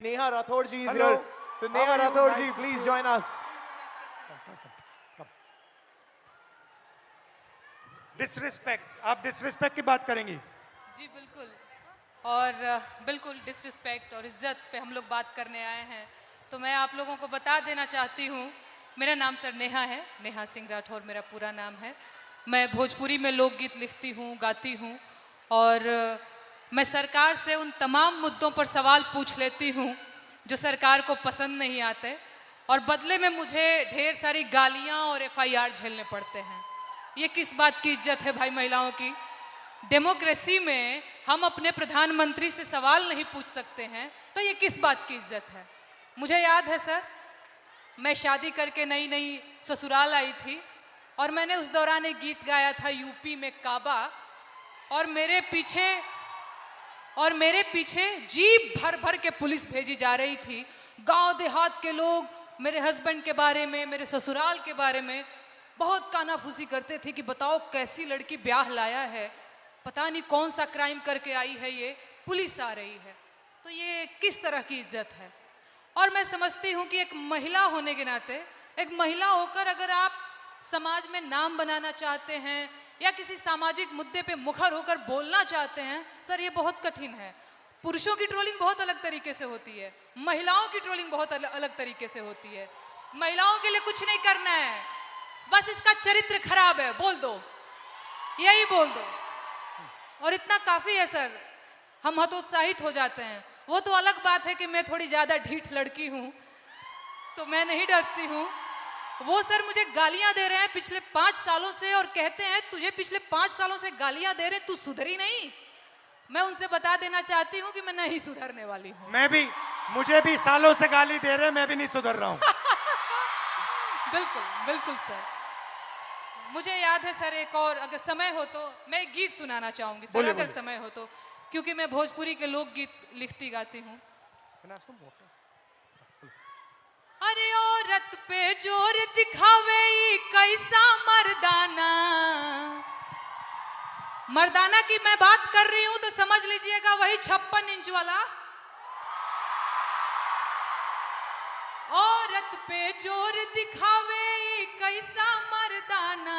Neha Rathod ji is Hello. here. So Neha How are you? Rathod ji, Nice to please see join us. Disrespect, आप disrespect की बात करेंगी? जी बिल्कुल। और बिल्कुल डिसरिस्पेक्ट और इज्जत पे हम लोग बात करने आए हैं। तो मैं आप लोगों को बता देना चाहती हूँ, मेरा नाम सर नेहा है, नेहा सिंह राठौर मेरा पूरा नाम है। मैं भोजपुरी में लोकगीत लिखती हूँ, गाती हूँ और मैं सरकार से उन तमाम मुद्दों पर सवाल पूछ लेती हूँ जो सरकार को पसंद नहीं आते और बदले में मुझे ढेर सारी गालियाँ और एफआईआर झेलने पड़ते हैं। ये किस बात की इज्जत है भाई महिलाओं की? डेमोक्रेसी में हम अपने प्रधानमंत्री से सवाल नहीं पूछ सकते हैं तो ये किस बात की इज्जत है? मुझे याद है सर, मैं शादी करके नई नई ससुराल आई थी और मैंने उस दौरान एक गीत गाया था यूपी में काबा, और मेरे पीछे जीप भर भर के पुलिस भेजी जा रही थी। गांव देहात के लोग मेरे हस्बैंड के बारे में, मेरे ससुराल के बारे में बहुत कानाफूसी करते थे कि बताओ कैसी लड़की ब्याह लाया है, पता नहीं कौन सा क्राइम करके आई है, ये पुलिस आ रही है। तो ये किस तरह की इज्जत है? और मैं समझती हूँ कि एक महिला होने के नाते, एक महिला होकर अगर आप समाज में नाम बनाना चाहते हैं या किसी सामाजिक मुद्दे पे मुखर होकर बोलना चाहते हैं, सर ये बहुत कठिन है। पुरुषों की ट्रोलिंग बहुत अलग तरीके से होती है, महिलाओं की ट्रोलिंग बहुत अलग तरीके से होती है। महिलाओं के लिए कुछ नहीं करना है, बस इसका चरित्र खराब है बोल दो, यही बोल दो और इतना काफी है सर, हम हतोत्साहित हो जाते हैं। वो तो अलग बात है कि मैं थोड़ी ज्यादा ढीठ लड़की हूँ तो मैं नहीं डरती हूँ। वो सर मुझे गालियां दे रहे हैं पिछले 5 सालों से और कहते हैं तुझे पिछले 5 सालों से गालियां दे रहे, तू सुधरी नहीं। मैं उनसे बता देना चाहती हूँ कि मैं नहीं सुधरने वाली हूँ। मुझे भी सालों से गाली दे रहे, मैं भी नहीं सुधर रहा हूँ। बिल्कुल बिल्कुल सर। मुझे याद है सर, एक और अगर समय हो तो मैं एक गीत सुनाना चाहूंगी सर, बोलिए, अगर बोलिए। समय हो तो, क्योंकि मैं भोजपुरी के लोकगीत लिखती गाती हूँ। अरे औरत पे जोर दिखावे ई कैसा मर्दाना। मर्दाना की मैं बात कर रही हूं तो समझ लीजिएगा वही 56 इंच वाला। औरत पे जोर दिखावे ई कैसा मर्दाना,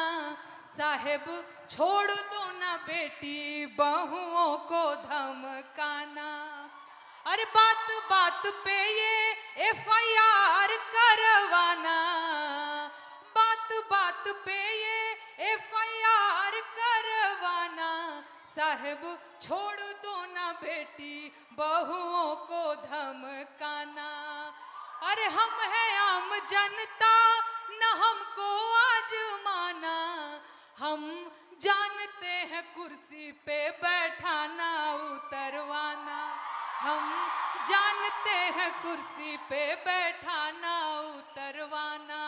साहेब छोड़ दो ना बेटी बहुओं को धमकाना। अरे बात बात पे ये एफआईआर करवाना, बात बात पे ये एफआईआर करवाना, साहेब छोड़ दो ना बेटी बहुओं को धमकाना। अरे हम हैं आम जनता न हमको आजमाना, हम जानते हैं कुर्सी पे बैठाना उतरवाना, हम जानते हैं कुर्सी पे बैठाना उतरवाना।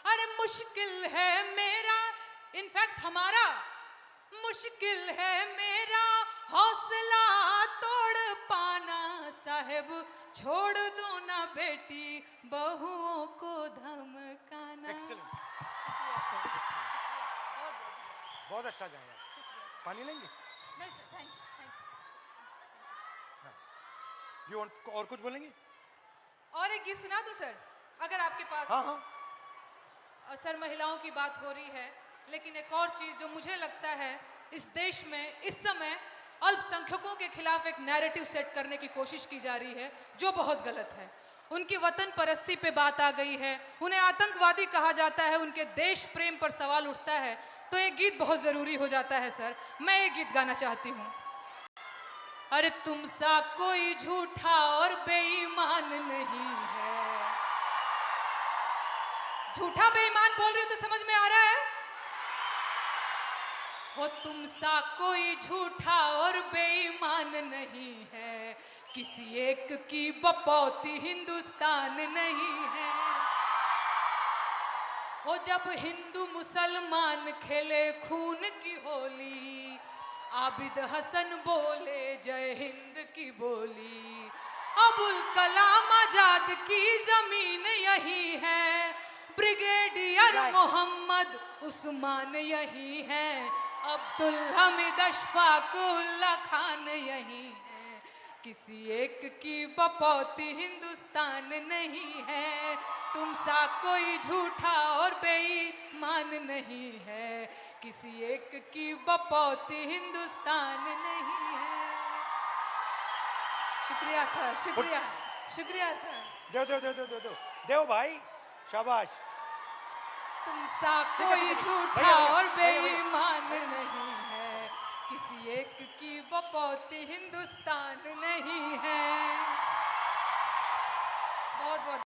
अरे मुश्किल है मेरा, इनफैक्ट हमारा मुश्किल है मेरा हौसला तोड़ पाना, साहेब छोड़ दो ना बेटी बहुओं को धमकाना। Excellent. Yes, sir. बहुत अच्छा गाया। पानी लेंगे? नहीं सर, थैंक यू। और कुछ बोलेंगे? और एक गीत सुना दूं सर, अगर आपके पास? हाँ। सर महिलाओं की बात हो रही है, लेकिन एक और चीज जो मुझे लगता है इस देश में इस समय अल्पसंख्यकों के खिलाफ एक नैरेटिव सेट करने की कोशिश की जा रही है जो बहुत गलत है। उनकी वतन परस्ती पे बात आ गई है, उन्हें आतंकवादी कहा जाता है, उनके देश प्रेम पर सवाल उठता है, तो एक गीत बहुत जरूरी हो जाता है सर। मैं एक गीत गाना चाहती हूँ। अरे तुम सा कोई झूठा और बेईमान नहीं है। झूठा बेईमान बोल रही हूं तो समझ में आ रहा है? हो तुम सा कोई झूठा और बेईमान नहीं है, किसी एक की बपौती हिंदुस्तान नहीं है। हो जब हिंदू मुसलमान खेले खून की होली, आबिद हसन बोले जय हिंद की बोली, अबुल कलाम आजाद की जमीन यही है, ब्रिगेडियर मोहम्मद उस्मान यही है, अब्दुल हमीद अशफाक उल्ला खान यही है। किसी एक की बपौती हिंदुस्तान नहीं है, तुम सा कोई झूठा और बेईमान नहीं है, किसी एक की बपौती हिंदुस्तान नहीं है। शुक्रिया सर, शुक्रिया, शुक्रिया सर। दो भाई, शाबाश। तुम सा कोई झूठा और बेईमान नहीं है, किसी एक की बपौती हिंदुस्तान नहीं है। बहुत बहुत